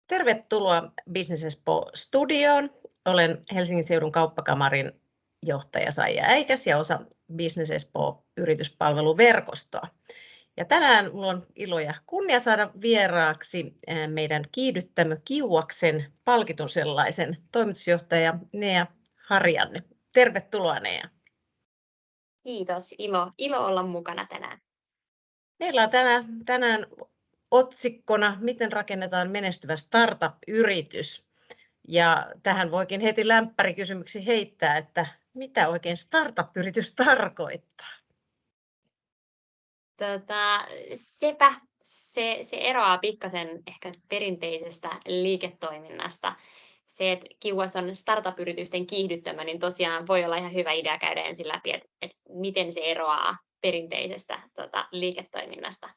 Tervetuloa Business Expo-studioon. Olen Helsingin seudun kauppakamarin johtaja Saija Äikäs ja osa Business Expo-yrityspalveluverkostoa. Ja tänään minulla on ilo ja kunnia saada vieraaksi meidän Kiihdyttämö Kiuaksen palkitun sellaisen toimitusjohtaja Nea Harjanne. Tervetuloa Nea. Kiitos, ilo olla mukana tänään. Meillä on tänään otsikkona, miten rakennetaan menestyvä startup-yritys. Ja tähän voikin heti lämpärikysymyksi heittää, että mitä oikein startup-yritys tarkoittaa? Se eroaa pikkasen ehkä perinteisestä liiketoiminnasta. Se, että Kiuas on startup-yritysten kiihdyttämä, niin tosiaan voi olla ihan hyvä idea käydä ensin läpi, että miten se eroaa perinteisestä liiketoiminnasta.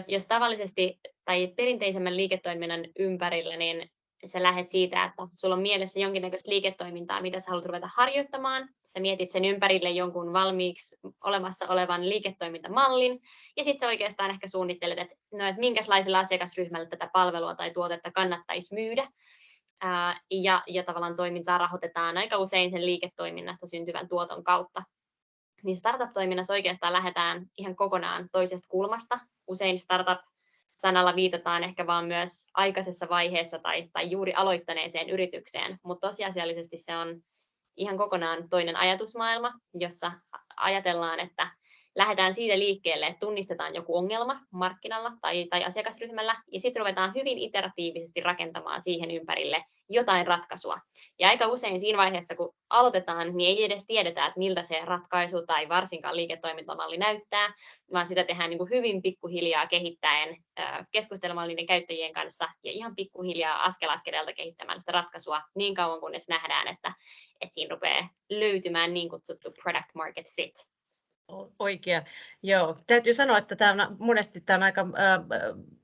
Jos tavallisesti tai perinteisemmän liiketoiminnan ympärillä, niin sä lähdet siitä, että sulla on mielessä jonkinnäköistä liiketoimintaa, mitä sä haluat ruveta harjoittamaan. Sä mietit sen ympärille jonkun valmiiksi olemassa olevan liiketoimintamallin, ja sitten sä oikeastaan ehkä suunnittelet, että minkälaisella asiakasryhmällä tätä palvelua tai tuotetta kannattaisi myydä. Ja tavallaan toimintaa rahoitetaan aika usein sen liiketoiminnasta syntyvän tuoton kautta. Niin startup-toiminnassa oikeastaan lähdetään ihan kokonaan toisesta kulmasta. Usein startup-sanalla viitataan ehkä vaan myös aikaisessa vaiheessa tai juuri aloittaneeseen yritykseen, mutta tosiasiallisesti se on ihan kokonaan toinen ajatusmaailma, jossa ajatellaan, että lähdetään siitä liikkeelle, että tunnistetaan joku ongelma markkinalla tai asiakasryhmällä, ja sitten ruvetaan hyvin iteratiivisesti rakentamaan siihen ympärille jotain ratkaisua. Ja aika usein siinä vaiheessa, kun aloitetaan, niin ei edes tiedetä, että miltä se ratkaisu tai varsinkaan liiketoimintamalli näyttää, vaan sitä tehdään niin kuin hyvin pikkuhiljaa kehittäen, keskustelemaan niiden käyttäjien kanssa ja ihan pikkuhiljaa askel askeleelta kehittämään sitä ratkaisua niin kauan, kunnes nähdään, että siinä rupeaa löytymään niin kutsuttu product market fit. Oikea. Joo. Täytyy sanoa, että monesti tämä on aika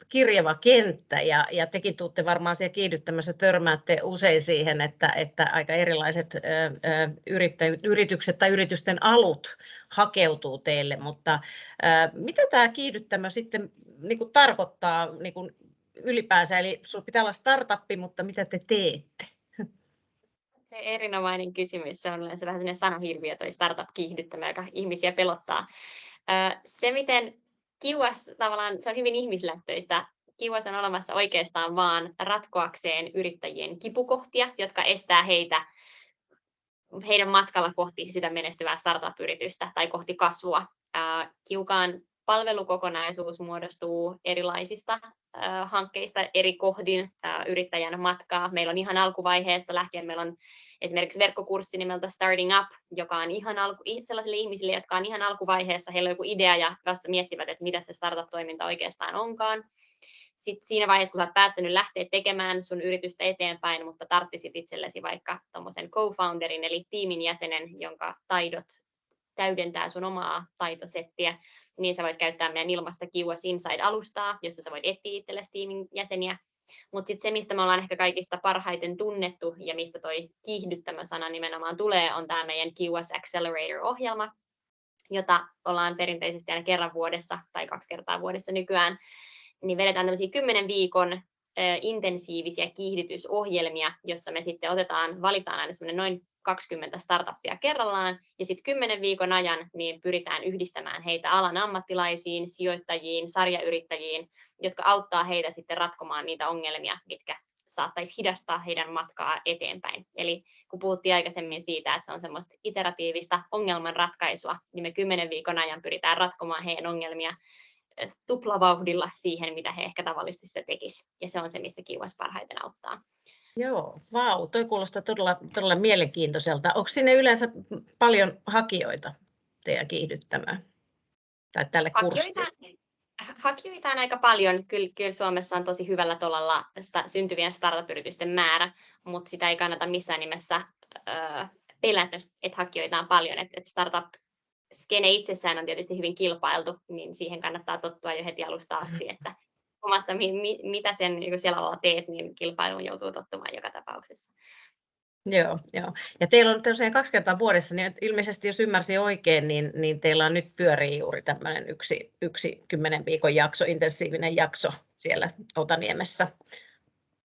kirjava kenttä ja tekin tuutte varmaan siellä kiihdyttämässä törmäätte usein siihen, että aika erilaiset yritykset tai yritysten alut hakeutuu teille, mutta mitä tämä kiihdyttämö sitten niin kuin tarkoittaa niin kuin ylipäänsä, eli sinulla pitää olla startuppi, mutta mitä te teette? Erinomainen kysymys. Se on yleensä vähän sellainen sanohirviö, toi startup-kiihdyttämä, joka ihmisiä pelottaa. Se, miten Kiuas tavallaan, se on hyvin ihmislähtöistä. Kiuas on olemassa oikeastaan vaan ratkoakseen yrittäjien kipukohtia, jotka estää heidän matkalla kohti sitä menestyvää startup-yritystä tai kohti kasvua. Kiukaan palvelukokonaisuus muodostuu erilaisista hankkeista eri kohdin yrittäjän matkaa. Meillä on ihan alkuvaiheesta lähtien, meillä on esimerkiksi verkkokurssi nimeltä Starting Up, joka on ihan sellaisille ihmisille, jotka on ihan alkuvaiheessa, heillä on joku idea ja vasta miettivät, että mitä se startup-toiminta oikeastaan onkaan. Sitten siinä vaiheessa, kun sä oot päättänyt lähteä tekemään sun yritystä eteenpäin, mutta tarttisit itsellesi vaikka tommosen co-founderin eli tiimin jäsenen, jonka taidot täydentää sun omaa taitosettiä, niin sä voit käyttää meidän ilmaista Kiuas Inside-alustaa, jossa sä voit etsiä itsellesi tiimin jäseniä. Mutta sitten se, mistä me ollaan ehkä kaikista parhaiten tunnettu ja mistä toi kiihdyttämö-sana nimenomaan tulee, on tämä meidän Kiuas Accelerator-ohjelma, jota ollaan perinteisesti aina kerran vuodessa tai 2 kertaa vuodessa nykyään, niin vedetään tämmöisiä 10 viikon intensiivisiä kiihdytysohjelmia, jossa me sitten valitaan aina semmoinen noin 20 startuppia kerrallaan, ja sitten 10 viikon ajan niin pyritään yhdistämään heitä alan ammattilaisiin, sijoittajiin, sarjayrittäjiin, jotka auttaa heitä sitten ratkomaan niitä ongelmia, mitkä saattaisi hidastaa heidän matkaa eteenpäin. Eli kun puhuttiin aikaisemmin siitä, että se on semmoista iteratiivista ongelmanratkaisua, niin me 10 viikon ajan pyritään ratkomaan heidän ongelmia tuplavauhdilla siihen, mitä he ehkä tavallisesti sitä tekisivät. Ja se on se, missä Kiuas parhaiten auttaa. Joo, vau, toi kuulostaa todella mielenkiintoiselta. Onko sinne yleensä paljon hakijoita teidän kiihdyttämään tai tälle kurssille? Hakijoita on aika paljon. Kyllä Suomessa on tosi hyvällä tolalla syntyvien startup-yritysten määrä, mutta sitä ei kannata missään nimessä pelätä, että hakijoita on paljon. Et startup-skene itsessään on tietysti hyvin kilpailtu, niin siihen kannattaa tottua jo heti alusta asti, että huomatta, mitä sen niin siellä alalla teet, niin kilpailuun joutuu tottumaan joka tapauksessa. Joo. Ja teillä on tosiaan 2 kertaa vuodessa, niin ilmeisesti jos ymmärsin oikein, niin teillä on nyt pyörii juuri tämmöinen yksi 10 viikon jakso, intensiivinen jakso siellä Otaniemessä.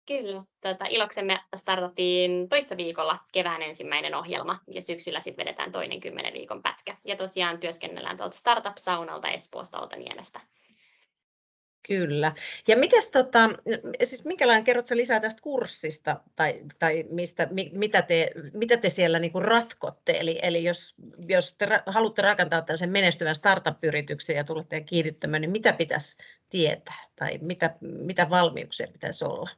Kyllä. Iloksemme startattiin toissa viikolla kevään ensimmäinen ohjelma ja syksyllä sitten vedetään toinen 10 viikon pätkä. Ja tosiaan työskennellään tuolta Startup-saunalta Espoosta Outaniemestä. Kyllä. Ja siis minkälainen, kerrotko lisää tästä kurssista tai mitä te siellä niin kuin ratkotte? Eli jos te haluatte rakentaa tällaisen menestyvän startup-yrityksen ja tulette kiihdyttämään, niin mitä pitäisi tietää tai mitä valmiuksia pitäisi olla?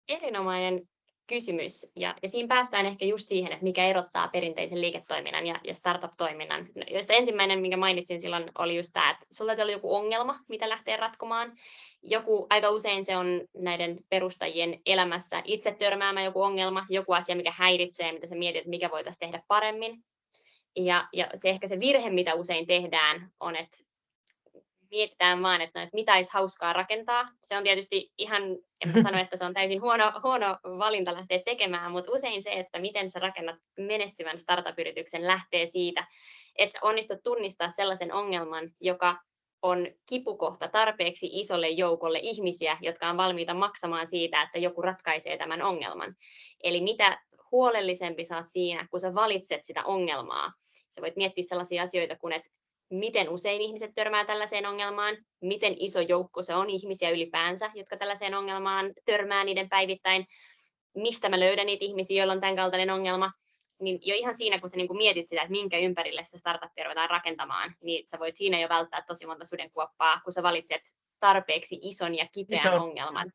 Erinomainen kysymys. Ja siinä päästään ehkä just siihen, että mikä erottaa perinteisen liiketoiminnan ja startup-toiminnan. Joista ensimmäinen, minkä mainitsin silloin, oli just tämä, että sulla täytyy olla joku ongelma, mitä lähtee ratkomaan. Aika usein se on näiden perustajien elämässä itse törmäämään joku ongelma, joku asia, mikä häiritsee, mitä sä mietit, että mikä voitaisiin tehdä paremmin. Ja se virhe, mitä usein tehdään, on, että mietitään vaan, että mitä olisi hauskaa rakentaa. Se on tietysti ihan, en mä sano, että se on täysin huono valinta lähteä tekemään, mutta usein se, että miten sä rakennat menestyvän startup-yrityksen, lähtee siitä, että sä onnistut tunnistaa sellaisen ongelman, joka on kipukohta tarpeeksi isolle joukolle ihmisiä, jotka on valmiita maksamaan siitä, että joku ratkaisee tämän ongelman. Eli mitä huolellisempi sä oot siinä, kun sä valitset sitä ongelmaa. Sä voit miettiä sellaisia asioita kuin, että miten usein ihmiset törmää tällaiseen ongelmaan, miten iso joukko se on ihmisiä ylipäänsä, jotka tällaiseen ongelmaan törmää niiden päivittäin, mistä mä löydän niitä ihmisiä, joilla on tämän kaltainen ongelma, niin jo ihan siinä, kun sä niin mietit sitä, että minkä ympärille sitä startupia ruvetaan rakentamaan, niin sä voit siinä jo välttää tosi monta sudenkuoppaa, kun sä valitset tarpeeksi ison ja kipeän ongelman.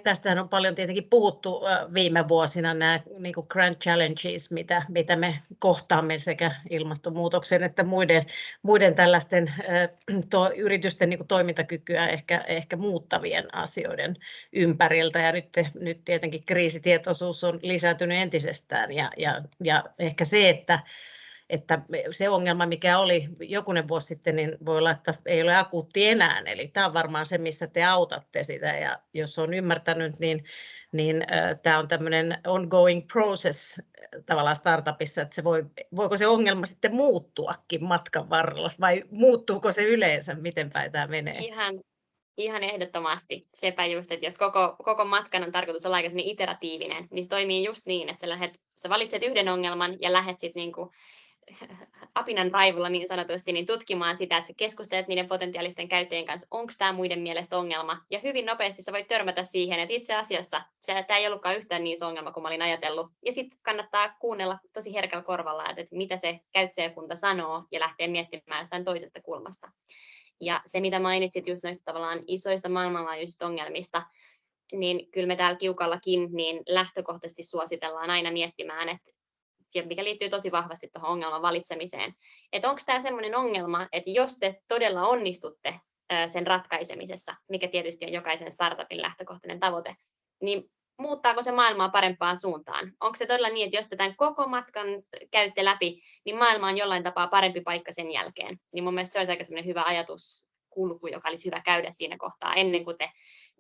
Tästähän on paljon tietenkin puhuttu viime vuosina, nämä niin kuin grand challenges, mitä me kohtaamme sekä ilmastonmuutoksen että muiden tällaisten yritysten niin kuin toimintakykyä ehkä muuttavien asioiden ympäriltä. Ja nyt tietenkin kriisitietoisuus on lisääntynyt entisestään ja ehkä se, että se ongelma, mikä oli jokunen vuosi sitten, niin voi olla, että ei ole akuutti enää. Eli tämä on varmaan se, missä te autatte sitä. Ja jos on ymmärtänyt, niin tämä on tämmöinen ongoing process tavallaan startupissa, että voiko se ongelma sitten muuttuakin matkan varrella, vai muuttuuko se yleensä, miten päin tämä menee? Ihan ehdottomasti. Sepä just, että jos koko matkan on tarkoitus olla aika iteratiivinen, niin se toimii just niin, että sä valitset yhden ongelman ja lähdet sitten niinku apinan raivulla niin sanotusti niin tutkimaan sitä, että sä keskustelet niiden potentiaalisten käyttäjien kanssa, onko tämä muiden mielestä ongelma. Ja hyvin nopeasti sä voit törmätä siihen, että itse asiassa tämä ei ollutkaan yhtään niin iso ongelma kuin mä olin ajatellut. Ja sitten kannattaa kuunnella tosi herkällä korvalla, että mitä se käyttäjäkunta sanoo ja lähteä miettimään jostain toisesta kulmasta. Ja se, mitä mainitsit just noista tavallaan isoista maailmanlaajuisista ongelmista, niin kyllä me täällä Kiukallakin niin lähtökohtaisesti suositellaan aina miettimään, että mikä liittyy tosi vahvasti tuohon ongelman valitsemiseen, että onko tämä sellainen ongelma, että jos te todella onnistutte sen ratkaisemisessa, mikä tietysti on jokaisen startupin lähtökohtainen tavoite, niin muuttaako se maailmaa parempaan suuntaan? Onko se todella niin, että jos te tämän koko matkan käytte läpi, niin maailma on jollain tapaa parempi paikka sen jälkeen? Niin mun mielestä se olisi aika sellainen hyvä ajatuskulku, joka olisi hyvä käydä siinä kohtaa ennen kuin te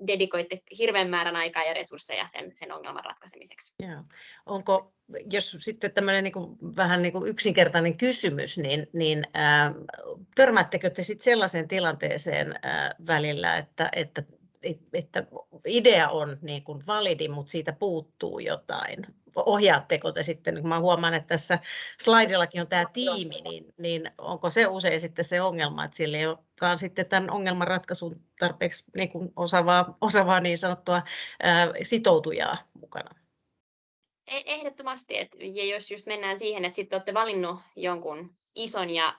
dedikoitte hirveän määrän aikaa ja resursseja sen ongelman ratkaisemiseksi. Onko, jos sitten tämmöinen vähän yksinkertainen kysymys, niin törmäättekö te sitten sellaiseen tilanteeseen välillä, että idea on niin kuin validi, mutta siitä puuttuu jotain? Ohjaatteko te sitten, kun mä huomaan, että tässä slaidillakin on tämä tiimi, niin onko se usein sitten se ongelma, että sillä ei olekaan sitten tämän ongelman ratkaisun tarpeeksi niin kuin osaavaa niin sanottua sitoutujaa mukana? Ehdottomasti, ja jos just mennään siihen, että sitten olette valinnut jonkun ison ja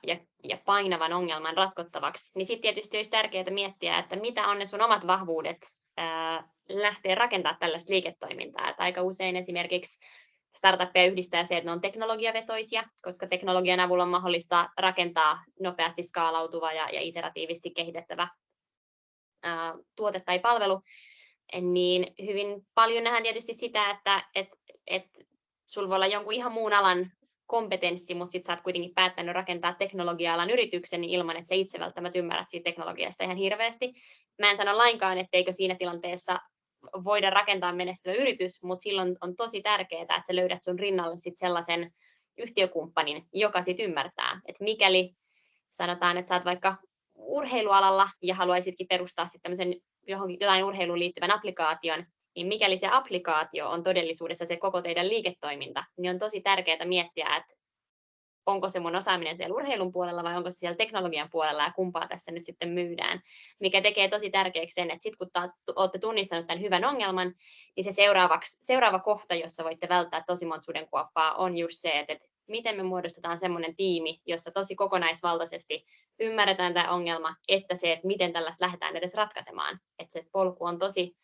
painavan ongelman ratkottavaksi, niin sitten tietysti olisi tärkeää miettiä, että mitä on ne sun omat vahvuudet lähteä rakentamaan tällaista liiketoimintaa. Että aika usein esimerkiksi startuppeja yhdistää se, että ne on teknologiavetoisia, koska teknologian avulla on mahdollista rakentaa nopeasti skaalautuva ja iteratiivisesti kehitettävä tuote tai palvelu, niin hyvin paljon nähdään tietysti sitä, että sulla voi olla jonkun ihan muun alan kompetenssi, mutta sitten sä oot kuitenkin päättänyt rakentaa teknologia-alan yrityksen ilman, että sä itse välttämättä ymmärrät siitä teknologiasta ihan hirveästi. Mä en sano lainkaan, etteikö siinä tilanteessa voida rakentaa menestyvä yritys, mutta silloin on tosi tärkeää, että sä löydät sun rinnalle sit sellaisen yhtiökumppanin, joka sit ymmärtää, että mikäli sanotaan, että sä oot vaikka urheilualalla ja haluaisitkin perustaa sitten tämmöisen johonkin jotain urheiluun liittyvän applikaation, niin mikäli se applikaatio on todellisuudessa se koko teidän liiketoiminta, niin on tosi tärkeää miettiä, että onko se mun osaaminen siellä urheilun puolella vai onko se siellä teknologian puolella ja kumpaa tässä nyt sitten myydään. Mikä tekee tosi tärkeäksi sen, että sitten kun olette tunnistanut tämän hyvän ongelman, niin se seuraava kohta, jossa voitte välttää tosi monta sudenkuoppaa, on just se, että miten me muodostetaan semmoinen tiimi, jossa tosi kokonaisvaltaisesti ymmärretään tämä ongelma, että se, että miten tällaista lähdetään edes ratkaisemaan. Että se polku on tosi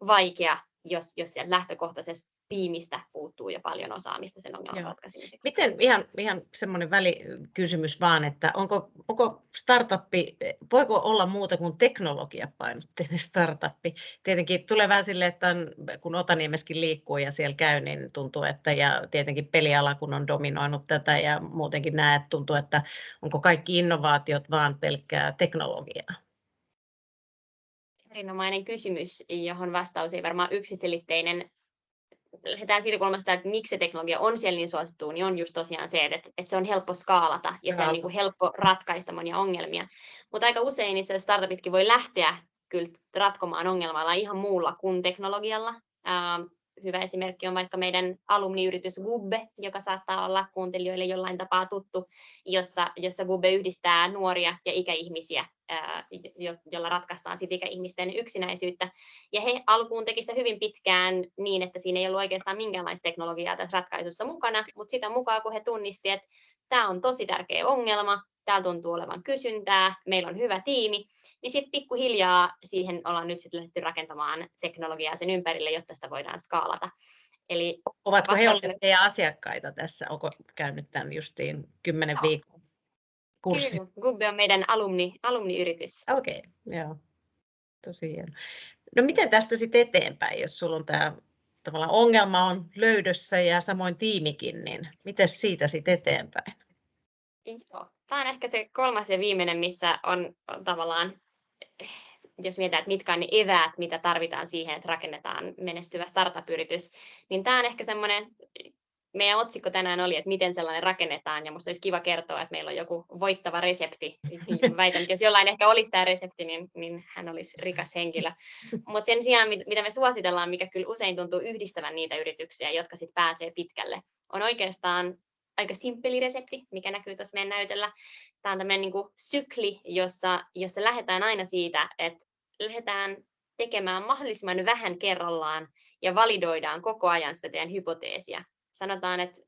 vaikea, jos sieltä lähtökohtaisesta tiimistä puuttuu jo paljon osaamista sen ongelman ratkaisemiseksi. Miten, ihan semmoinen välikysymys vaan, että onko startuppi, voiko olla muuta kuin teknologiapainotteinen startuppi? Tietenkin tulee vähän silleen, että kun Otaniemessäkin liikkuu ja siellä käy, niin tuntuu, että ja tietenkin peliala kun on dominoinut tätä ja muutenkin näet, tuntuu, että onko kaikki innovaatiot vaan pelkkää teknologiaa? Erinomainen kysymys, johon vastaus ei varmaan yksiselitteinen. Lähdetään siitä kulmasta, että miksi se teknologia on siellä niin suosittu, niin on just tosiaan se, että se on helppo skaalata ja se on niin kuin helppo ratkaista monia ongelmia. Mutta aika usein itse asiassa startupitkin voi lähteä kyllä ratkomaan ongelmalla ihan muulla kuin teknologialla. Hyvä esimerkki on vaikka meidän alumniyritys Gubbe, joka saattaa olla kuuntelijoille jollain tapaa tuttu, jossa Gubbe yhdistää nuoria ja ikäihmisiä, jolla ratkaistaan sit ikäihmisten yksinäisyyttä. Ja he alkuun teki sitä hyvin pitkään niin, että siinä ei ollut oikeastaan minkäänlaista teknologiaa tässä ratkaisussa mukana, mutta sitä mukaan kun he tunnisti, että tämä on tosi tärkeä ongelma, täällä tuntuu olevan kysyntää, meillä on hyvä tiimi, niin sitten pikkuhiljaa siihen ollaan nyt sitten lähdetty rakentamaan teknologiaa sen ympärille, jotta sitä voidaan skaalata. Eli ovatko he olleet teidän asiakkaita tässä? Onko käynyt tämän justiin 10 viikon kurssi? Kyllä, Gubbe on meidän alumniyritys. Okei, joo. Tosi hieno. No miten tästä sitten eteenpäin, jos sulla on tämä tavallaan ongelma on löydössä ja samoin tiimikin, niin miten siitä sitten eteenpäin? Joo. Tämä on ehkä se kolmas ja viimeinen, missä on tavallaan, jos mietitään, että mitkä on ne eväät, mitä tarvitaan siihen, että rakennetaan menestyvä startup-yritys, niin tämä on ehkä semmoinen, meidän otsikko tänään oli, että miten sellainen rakennetaan, ja minusta olisi kiva kertoa, että meillä on joku voittava resepti. Väitän, että jos jollain ehkä olisi tämä resepti, niin hän olisi rikas henkilö. Mutta sen sijaan, mitä me suositellaan, mikä kyllä usein tuntuu yhdistävän niitä yrityksiä, jotka sitten pääsee pitkälle, on oikeastaan aika simppeli resepti, mikä näkyy tuossa meidän näytöllä. Tämä on tämmöinen niin kuin sykli, jossa lähdetään aina siitä, että lähdetään tekemään mahdollisimman vähän kerrallaan ja validoidaan koko ajan sitä teidän hypoteesia. Sanotaan, että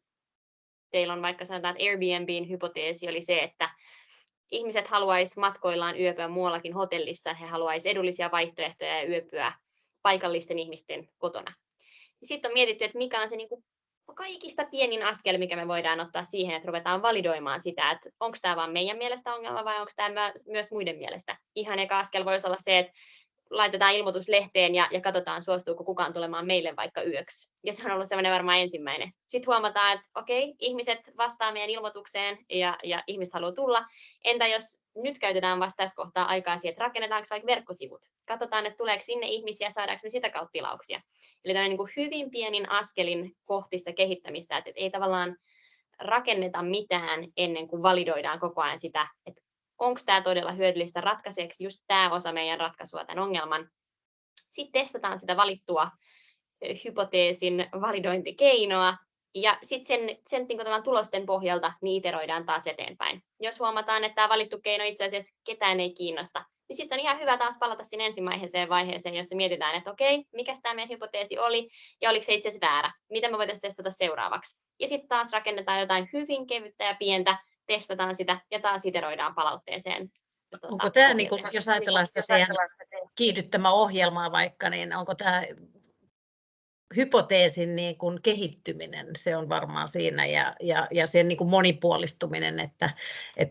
teillä on vaikka sanotaan, että Airbnbin hypoteesi oli se, että ihmiset haluaisi matkoillaan yöpyä muuallakin hotellissa, he haluaisi edullisia vaihtoehtoja ja yöpyä paikallisten ihmisten kotona. Sitten on mietitty, että mikä on se niin kuin kaikista pienin askel, mikä me voidaan ottaa siihen, että ruvetaan validoimaan sitä, että onko tämä vain meidän mielestä ongelma vai onko tämä myös muiden mielestä. Ihan eka askel voisi olla se, että laitetaan ilmoitus lehteen ja katsotaan, suostuuko kukaan tulemaan meille vaikka yöksi. Ja se on ollut semmoinen varmaan ensimmäinen. Sitten huomataan, että okei, ihmiset vastaa meidän ilmoitukseen ja ihmiset haluaa tulla. Entä jos nyt käytetään vasta tässä kohtaa aikaa siihen, että rakennetaanko vaikka verkkosivut? Katsotaan, että tuleeko sinne ihmisiä, saadaanko me sitä kautta tilauksia. Eli tämä on niin kuin hyvin pienin askelin kohti sitä kehittämistä, että ei tavallaan rakenneta mitään ennen kuin validoidaan koko ajan sitä, että onko tämä todella hyödyllistä ratkaiseeksi just tämä osa meidän ratkaisua tämän ongelman. Sitten testataan sitä valittua hypoteesin validointikeinoa ja sitten sen tulosten pohjalta niin iteroidaan taas eteenpäin. Jos huomataan, että tämä valittu keino itse asiassa ketään ei kiinnosta, niin sitten on ihan hyvä taas palata sinne ensimmäiseen vaiheeseen, jossa mietitään, että okei, mikä tämä meidän hypoteesi oli ja oliko se itse asiassa väärä, mitä me voitaisiin testata seuraavaksi. Ja sitten taas rakennetaan jotain hyvin kevyttä ja pientä, testataan sitä ja taas iteroidaan palautteeseen. Onko tämä, niin kuin, jos ajatellaan sitä teidän kiihdyttämä ohjelmaa vaikka, niin onko tämä hypoteesin niin kuin kehittyminen, se on varmaan siinä ja sen niin kuin monipuolistuminen, että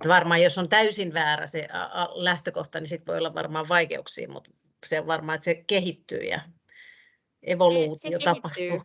varmaan jos on täysin väärä se lähtökohta, niin sitten voi olla varmaan vaikeuksia, mutta se on varmaan, että se kehittyy ja evoluutio tapahtuu.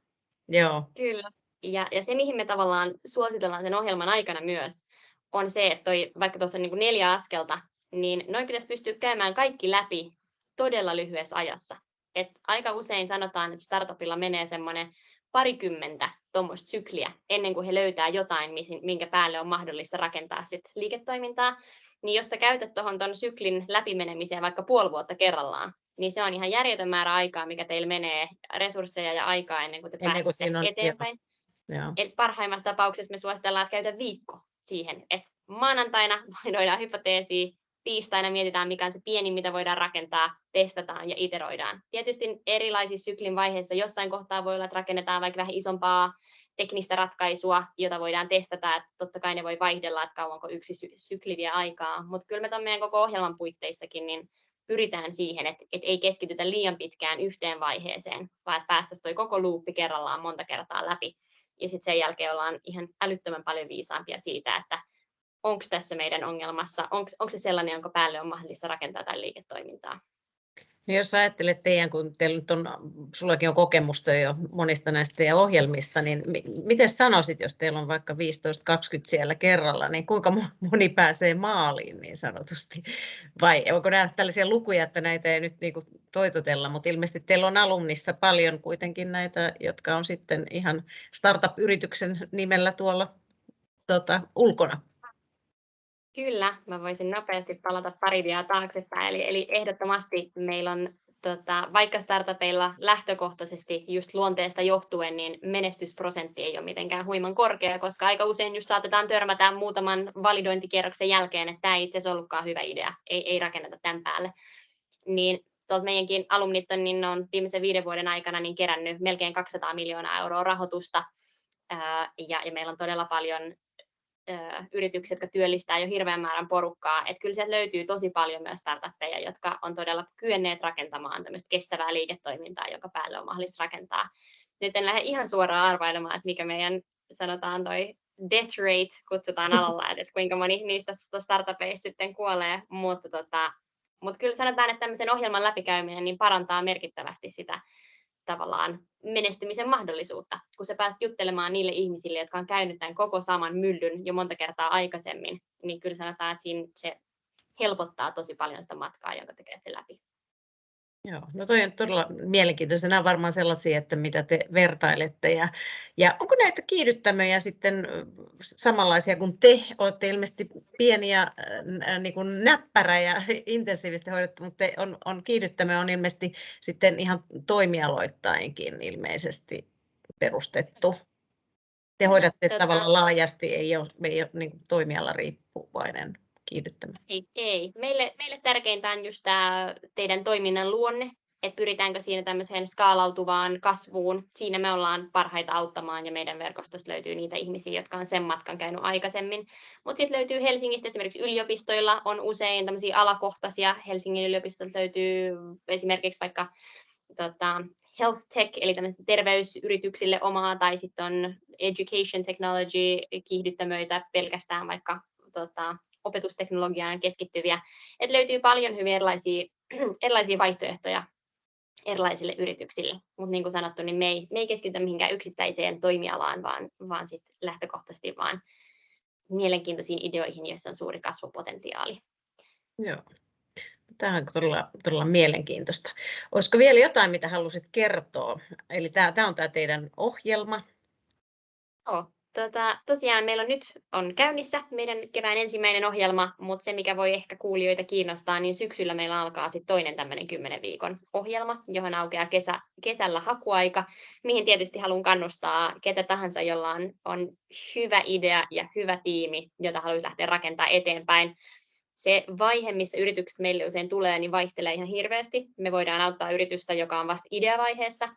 Joo. Kyllä. Ja se, mihin me tavallaan suositellaan sen ohjelman aikana myös, on se, että vaikka tuossa on niin kuin 4 askelta, niin noin pitäisi pystyä käymään kaikki läpi todella lyhyessä ajassa. Et aika usein sanotaan, että startupilla menee semmoinen 20 tuommoista sykliä ennen kuin he löytää jotain, minkä päälle on mahdollista rakentaa sit liiketoimintaa. Niin jos sä käytät tuon syklin läpimenemiseen vaikka puoli vuotta kerrallaan, niin se on ihan järjetön määrä aikaa, mikä teillä menee, resursseja ja aikaa ennen kuin te Ennen kuin pääsette siinä on, eteenpäin. joo. Eli parhaimmassa tapauksessa me suositellaan, että käytä viikko siihen, että maanantaina validoidaan hypoteesia, tiistaina mietitään, mikä on se pienin, mitä voidaan rakentaa, testataan ja iteroidaan. Tietysti erilaisissa syklin vaiheissa jossain kohtaa voi olla, että rakennetaan vaikka vähän isompaa teknistä ratkaisua, jota voidaan testata, että totta kai ne voi vaihdella, että kauanko yksi sykli vie aikaa, mutta kyllä me tuon meidän koko ohjelman puitteissakin niin pyritään siihen, että ei keskitytä liian pitkään yhteen vaiheeseen, vaan että päästäisiin toi koko luuppi kerrallaan monta kertaa läpi. Ja sitten sen jälkeen ollaan ihan älyttömän paljon viisaampia siitä, että onko tässä meidän ongelmassa, onko se sellainen, jonka päälle on mahdollista rakentaa tai liiketoimintaa. No jos ajattelet teidän, kun teillä nyt on, sullakin on kokemusta jo monista näistä teidän ohjelmista, niin miten sanoisit, jos teillä on vaikka 15-20 siellä kerralla, niin kuinka moni pääsee maaliin niin sanotusti? Vai onko nämä tällaisia lukuja, että näitä ei nyt niin kuin toitotella, mutta ilmeisesti teillä on alumnissa paljon kuitenkin näitä, jotka on sitten ihan startup-yrityksen nimellä tuolla ulkona. Kyllä, mä voisin nopeasti palata pari diaa taaksepäin. Eli ehdottomasti meillä on, vaikka startupeilla lähtökohtaisesti just luonteesta johtuen, niin menestysprosentti ei ole mitenkään huiman korkea, koska aika usein just saatetaan törmätä muutaman validointikierroksen jälkeen, että tämä ei itse asiassa ollutkaan hyvä idea, ei rakenneta tämän päälle. Niin tuolta meidänkin alumnit on, niin on viimeisen 5 vuoden aikana niin kerännyt melkein 200 miljoonaa euroa rahoitusta, ja meillä on todella paljon yrityksiä, jotka työllistää jo hirveän määrän porukkaa. Että kyllä sieltä löytyy tosi paljon myös startuppeja, jotka on todella kyenneet rakentamaan tämmöistä kestävää liiketoimintaa, joka päälle on mahdollista rakentaa. Nyt en lähde ihan suoraan arvailemaan, että mikä meidän, sanotaan toi death rate kutsutaan alalla, että kuinka moni niistä startupeista sitten kuolee, mutta kyllä sanotaan, että tämmöisen ohjelman läpikäyminen niin parantaa merkittävästi sitä tavallaan menestymisen mahdollisuutta, kun sä pääset juttelemaan niille ihmisille, jotka on käynyt tämän koko saman myllyn jo monta kertaa aikaisemmin, niin kyllä sanotaan, että siinä se helpottaa tosi paljon sitä matkaa, jonka te käytte läpi. Joo, no toi on todella mielenkiintoista. Nämä on varmaan sellaisia, että mitä te vertailette. Ja onko näitä kiihdyttämöjä sitten samanlaisia kuin te? Olette ilmeisesti pieniä, niin kuin näppärä ja intensiivisesti hoidettu, mutta kiihdyttämö on ilmeisesti sitten ihan toimialoittainkin ilmeisesti perustettu. Te hoidatte tavallaan laajasti, ei ole niin kuin toimiala riippuvainen kiihdyttämö. Ei. Meille tärkeintä on just tämä teidän toiminnan luonne, että pyritäänkö siinä tämmöiseen skaalautuvaan kasvuun. Siinä me ollaan parhaita auttamaan ja meidän verkostosta löytyy niitä ihmisiä, jotka on sen matkan käynyt aikaisemmin. Mutta sitten löytyy Helsingistä esimerkiksi yliopistoilla on usein tämmöisiä alakohtaisia. Helsingin yliopistolta löytyy esimerkiksi vaikka health tech, eli terveysyrityksille omaa, tai sitten on education technology kiihdyttämöitä pelkästään vaikka opetusteknologiaan keskittyviä. Et löytyy paljon hyvin erilaisia vaihtoehtoja erilaisille yrityksille, mutta niin kuin sanottu, niin me ei keskitytä mihinkään yksittäiseen toimialaan, vaan sit lähtökohtaisesti vaan mielenkiintoisiin ideoihin, joissa on suuri kasvupotentiaali. Joo. Tämä on todella mielenkiintoista. Olisiko vielä jotain, mitä halusit kertoa? Eli tämä on tämä teidän ohjelma. Tosiaan meillä nyt on käynnissä meidän kevään ensimmäinen ohjelma, mutta se mikä voi ehkä kuulijoita kiinnostaa, niin syksyllä meillä alkaa sitten toinen tämmöinen 10 viikon ohjelma, johon aukeaa kesällä hakuaika, mihin tietysti haluan kannustaa ketä tahansa, jolla on hyvä idea ja hyvä tiimi, jota haluaisi lähteä rakentamaan eteenpäin. Se vaihe, missä yritykset meille usein tulee, niin vaihtelee ihan hirveästi. Me voidaan auttaa yritystä, joka on vasta ideavaiheessa,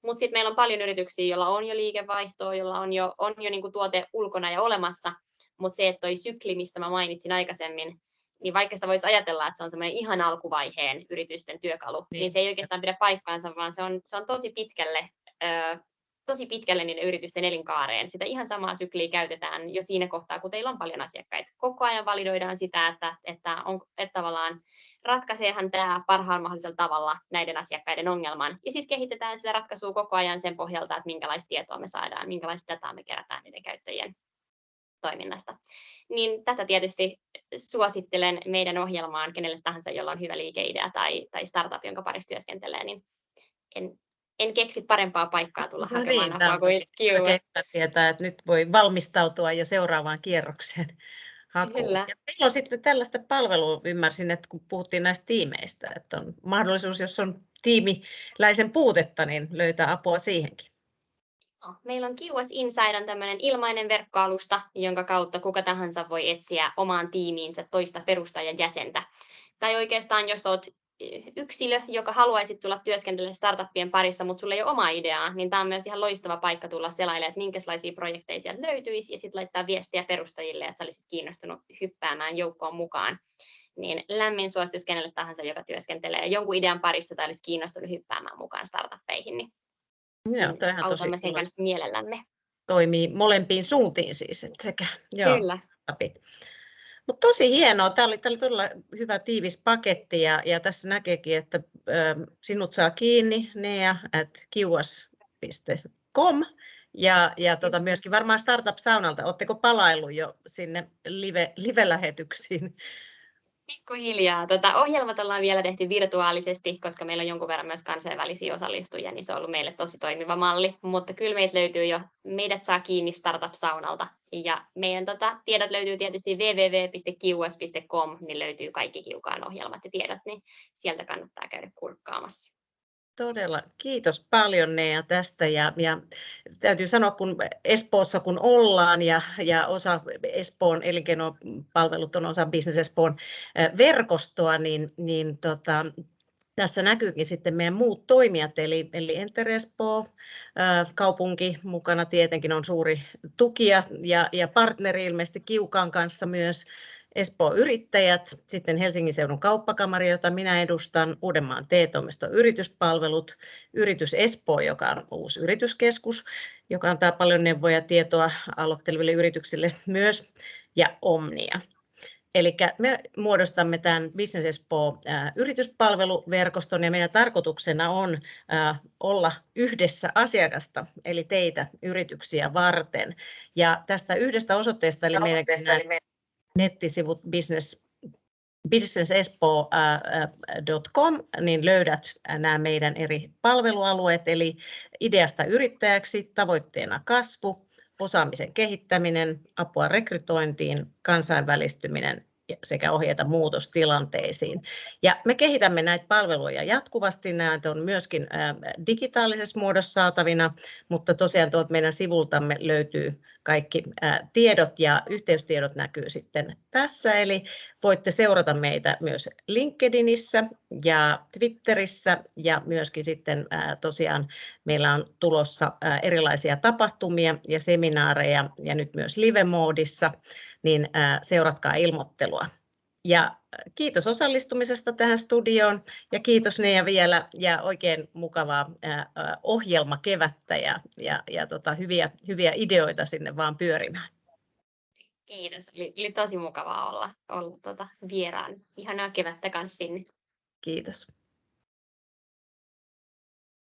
mutta sitten meillä on paljon yrityksiä, joilla on jo liikevaihtoa, jolla on jo niin kuin tuote ulkona ja olemassa, mutta se, että toi sykli, mistä mä mainitsin aikaisemmin, niin vaikka sitä voisi ajatella, että se on semmoinen ihan alkuvaiheen yritysten työkalu, niin se ei oikeastaan pidä paikkaansa, vaan se on tosi pitkälle niiden yritysten elinkaareen. Sitä ihan samaa sykliä käytetään jo siinä kohtaa, kun teillä on paljon asiakkaita. Koko ajan validoidaan sitä, että tavallaan ratkaiseehan tämä parhaan mahdollisella tavalla näiden asiakkaiden ongelman. Ja sitten kehitetään sitä ratkaisua koko ajan sen pohjalta, että minkälaista tietoa me saadaan, minkälaista dataa me kerätään niiden käyttäjien toiminnasta. Niin tätä tietysti suosittelen meidän ohjelmaan kenelle tahansa, jolla on hyvä liikeidea tai startup, jonka parissa työskentelee, niin en keksi parempaa paikkaa tulla hakemaan apua kuin QS. Tietää, että nyt voi valmistautua jo seuraavaan kierrokseen. hakuun. Kyllä. Ja teillä on sitten tällaista palvelua, ymmärsin, että kun puhuttiin näistä tiimeistä, että on mahdollisuus, jos on tiimiläisen puutetta, niin löytää apua siihenkin. Meillä on QS Inside on tämmöinen ilmainen verkkoalusta, jonka kautta kuka tahansa voi etsiä omaan tiimiinsä toista perustajajäsentä. Tai oikeastaan, jos olet yksilö, joka haluaisit tulla työskentelemään startuppien parissa, mutta sulla ei ole omaa ideaa, niin tämä on myös ihan loistava paikka tulla selailemaan, että minkälaisia projekteja sieltä löytyisi, ja sitten laittaa viestiä perustajille, että sä olisit kiinnostunut hyppäämään joukkoon mukaan. Niin lämmin suositus kenelle tahansa, joka työskentelee jonkun idean parissa tai olisi kiinnostunut hyppäämään mukaan startuppeihin, niin Joo, toihan tosi autamme sen kanssa mielellämme. toimii molempiin suuntiin siis, että sekä Kyllä. Mutta tosi hienoa, tämä oli todella hyvä tiivis paketti ja tässä näkeekin, että sinut saa kiinni nea@qs.com ja myöskin varmaan Startup Saunalta. Oletteko palaillut jo sinne live-lähetyksiin? Pikkuhiljaa. Ohjelmat ollaan vielä tehty virtuaalisesti, koska meillä on jonkun verran myös kansainvälisiä osallistujia, niin se on ollut meille tosi toimiva malli. Mutta kyllä meitä löytyy jo, meidät saa kiinni Startup Saunalta. Ja meidän tiedot löytyy tietysti www.qs.com, niin löytyy kaikki Kiukaan ohjelmat ja tiedot, niin sieltä kannattaa käydä kurkkaamassa. Todella. Kiitos paljon Nea tästä ja täytyy sanoa, kun Espoossa kun ollaan ja osa Espoon elinkeinopalvelut on osa Business Espoon verkostoa, niin tässä näkyykin sitten meidän muut toimijat, eli Enter Espoo, kaupunki mukana tietenkin on suuri tukija ja partneri ilmeisesti Kiukaan kanssa myös, Espoon yrittäjät, sitten Helsingin seudun kauppakamari, jota minä edustan, Uudenmaan TE-toimiston yrityspalvelut, Yritys Espoo, joka on uusi yrityskeskus, joka antaa paljon neuvoja ja tietoa aloitteleville yrityksille myös, ja Omnia. Eli me muodostamme tämän Business Espoo yrityspalveluverkoston ja meidän tarkoituksena on olla yhdessä asiakasta, eli teitä yrityksiä varten. Ja tästä yhdestä osoitteesta, eli meidän nettisivut businessespoo.com, niin löydät nämä meidän eri palvelualueet, eli ideasta yrittäjäksi, tavoitteena kasvu, osaamisen kehittäminen, apua rekrytointiin, kansainvälistyminen sekä ohjeita muutostilanteisiin. Ja me kehitämme näitä palveluja jatkuvasti, näitä on myöskin digitaalisessa muodossa saatavina, mutta tosiaan tuolta meidän sivultamme löytyy kaikki tiedot ja yhteystiedot näkyy sitten tässä, eli voitte seurata meitä myös LinkedInissä ja Twitterissä ja myöskin sitten tosiaan meillä on tulossa erilaisia tapahtumia ja seminaareja ja nyt myös live-moodissa, niin seuratkaa ilmoittelua. Ja kiitos osallistumisesta tähän studioon ja kiitos Nea vielä ja oikein mukavaa ohjelmakevättä ja hyviä ideoita sinne vaan pyörimään. Kiitos, oli tosi mukavaa olla vieraan. Ihanaa kevättä kanssa sinne. Kiitos.